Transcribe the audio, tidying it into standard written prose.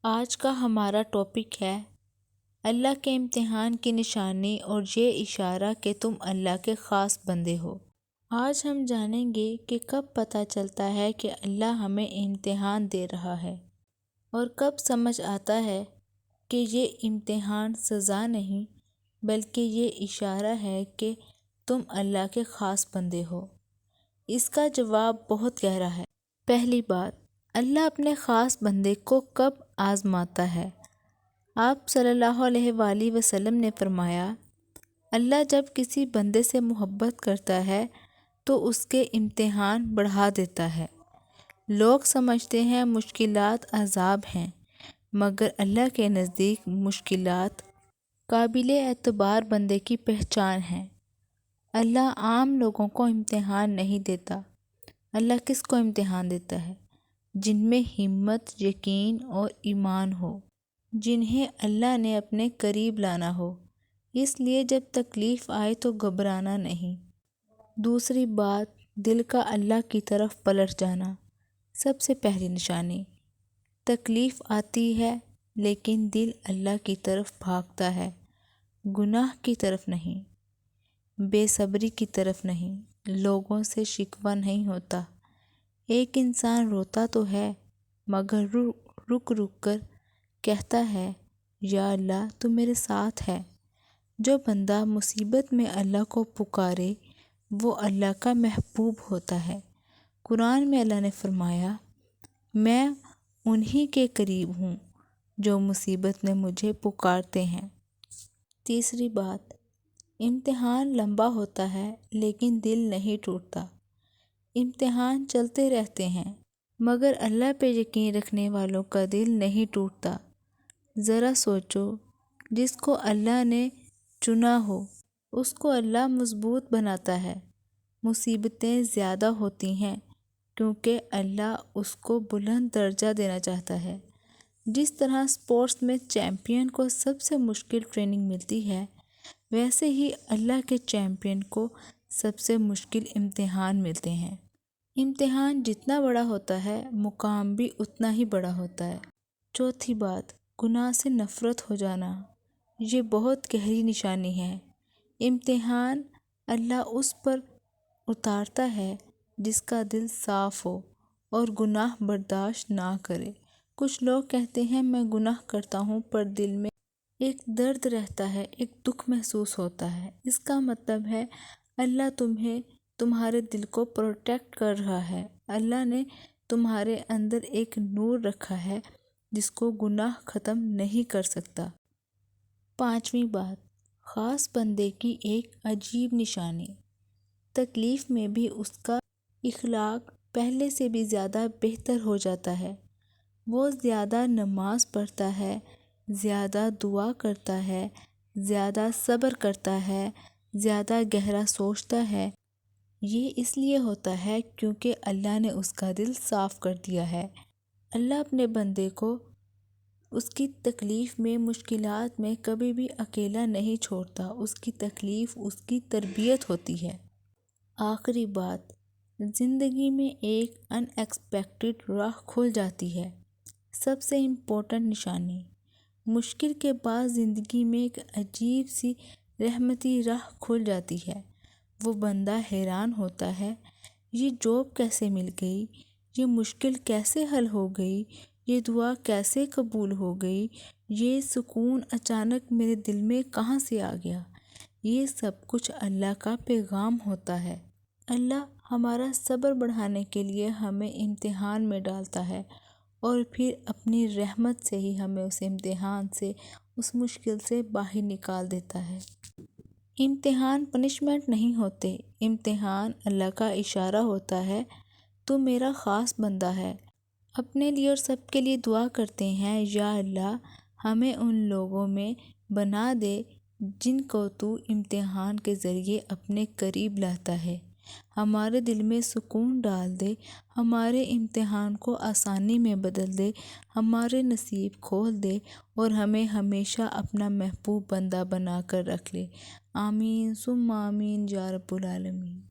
آج کا ہمارا ٹاپک ہے اللہ کے امتحان کی نشانی اور یہ اشارہ کہ تم اللہ کے خاص بندے ہو۔ آج ہم جانیں گے کہ کب پتہ چلتا ہے کہ اللہ ہمیں امتحان دے رہا ہے اور کب سمجھ آتا ہے کہ یہ امتحان سزا نہیں بلکہ یہ اشارہ ہے کہ تم اللہ کے خاص بندے ہو۔ اس کا جواب بہت گہرا ہے۔ پہلی بات، اللہ اپنے خاص بندے کو کب آزماتا ہے؟ آپ صلی اللہ علیہ وآلہ وسلم نے فرمایا، اللہ جب کسی بندے سے محبت کرتا ہے تو اس کے امتحان بڑھا دیتا ہے۔ لوگ سمجھتے ہیں مشکلات عذاب ہیں، مگر اللہ کے نزدیک مشکلات قابل اعتبار بندے کی پہچان ہیں۔ اللہ عام لوگوں کو امتحان نہیں دیتا۔ اللہ کس کو امتحان دیتا ہے؟ جن میں ہمت، یقین اور ایمان ہو، جنہیں اللہ نے اپنے قریب لانا ہو۔ اس لیے جب تکلیف آئے تو گھبرانا نہیں۔ دوسری بات، دل کا اللہ کی طرف پلٹ جانا۔ سب سے پہلی نشانی، تکلیف آتی ہے لیکن دل اللہ کی طرف بھاگتا ہے، گناہ کی طرف نہیں، بے صبری کی طرف نہیں، لوگوں سے شکوہ نہیں ہوتا۔ ایک انسان روتا تو ہے مگر رک کر کہتا ہے، یا اللہ تو میرے ساتھ ہے۔ جو بندہ مصیبت میں اللہ کو پکارے وہ اللہ کا محبوب ہوتا ہے۔ قرآن میں اللہ نے فرمایا، میں انہی کے قریب ہوں جو مصیبت میں مجھے پکارتے ہیں۔ تیسری بات، امتحان لمبا ہوتا ہے لیکن دل نہیں ٹوٹتا۔ امتحان چلتے رہتے ہیں مگر اللہ پہ یقین رکھنے والوں کا دل نہیں ٹوٹتا۔ ذرا سوچو، جس کو اللہ نے چنا ہو اس کو اللہ مضبوط بناتا ہے۔ مصیبتیں زیادہ ہوتی ہیں کیونکہ اللہ اس کو بلند درجہ دینا چاہتا ہے۔ جس طرح اسپورٹس میں چیمپئن کو سب سے مشکل ٹریننگ ملتی ہے، ویسے ہی اللہ کے چیمپئن کو سب سے مشکل امتحان ملتے ہیں۔ امتحان جتنا بڑا ہوتا ہے مقام بھی اتنا ہی بڑا ہوتا ہے۔ چوتھی بات، گناہ سے نفرت ہو جانا۔ یہ بہت گہری نشانی ہے۔ امتحان اللہ اس پر اتارتا ہے جس کا دل صاف ہو اور گناہ برداشت نہ کرے۔ کچھ لوگ کہتے ہیں میں گناہ کرتا ہوں پر دل میں ایک درد رہتا ہے، ایک دکھ محسوس ہوتا ہے۔ اس کا مطلب ہے اللہ تمہارے دل کو پروٹیکٹ کر رہا ہے۔ اللہ نے تمہارے اندر ایک نور رکھا ہے جس کو گناہ ختم نہیں کر سکتا۔ پانچویں بات، خاص بندے کی ایک عجیب نشانی۔ تکلیف میں بھی اس کا اخلاق پہلے سے بھی زیادہ بہتر ہو جاتا ہے۔ وہ زیادہ نماز پڑھتا ہے، زیادہ دعا کرتا ہے، زیادہ صبر کرتا ہے، زیادہ گہرا سوچتا ہے۔ یہ اس لیے ہوتا ہے کیونکہ اللہ نے اس کا دل صاف کر دیا ہے۔ اللہ اپنے بندے کو اس کی تکلیف میں، مشکلات میں کبھی بھی اکیلا نہیں چھوڑتا۔ اس کی تکلیف اس کی تربیت ہوتی ہے۔ آخری بات، زندگی میں ایک ان ایکسپیکٹڈ راہ کھل جاتی ہے۔ سب سے امپورٹنٹ نشانی، مشکل کے بعد زندگی میں ایک عجیب سی رحمتی راہ کھل جاتی ہے۔ وہ بندہ حیران ہوتا ہے، یہ جاب کیسے مل گئی؟ یہ مشکل کیسے حل ہو گئی؟ یہ دعا کیسے قبول ہو گئی؟ یہ سکون اچانک میرے دل میں کہاں سے آ گیا؟ یہ سب کچھ اللہ کا پیغام ہوتا ہے۔ اللہ ہمارا صبر بڑھانے کے لیے ہمیں امتحان میں ڈالتا ہے اور پھر اپنی رحمت سے ہی ہمیں اس امتحان سے، اس مشکل سے باہر نکال دیتا ہے۔ امتحان پنشمنٹ نہیں ہوتے، امتحان اللہ کا اشارہ ہوتا ہے، تو میرا خاص بندہ ہے۔ اپنے لیے اور سب کے لیے دعا کرتے ہیں، یا اللہ ہمیں ان لوگوں میں بنا دے جن کو تو امتحان کے ذریعے اپنے قریب لاتا ہے۔ ہمارے دل میں سکون ڈال دے، ہمارے امتحان کو آسانی میں بدل دے، ہمارے نصیب کھول دے اور ہمیں ہمیشہ اپنا محبوب بندہ بنا کر رکھ لے۔ آمین ثم آمین یا رب العالمین۔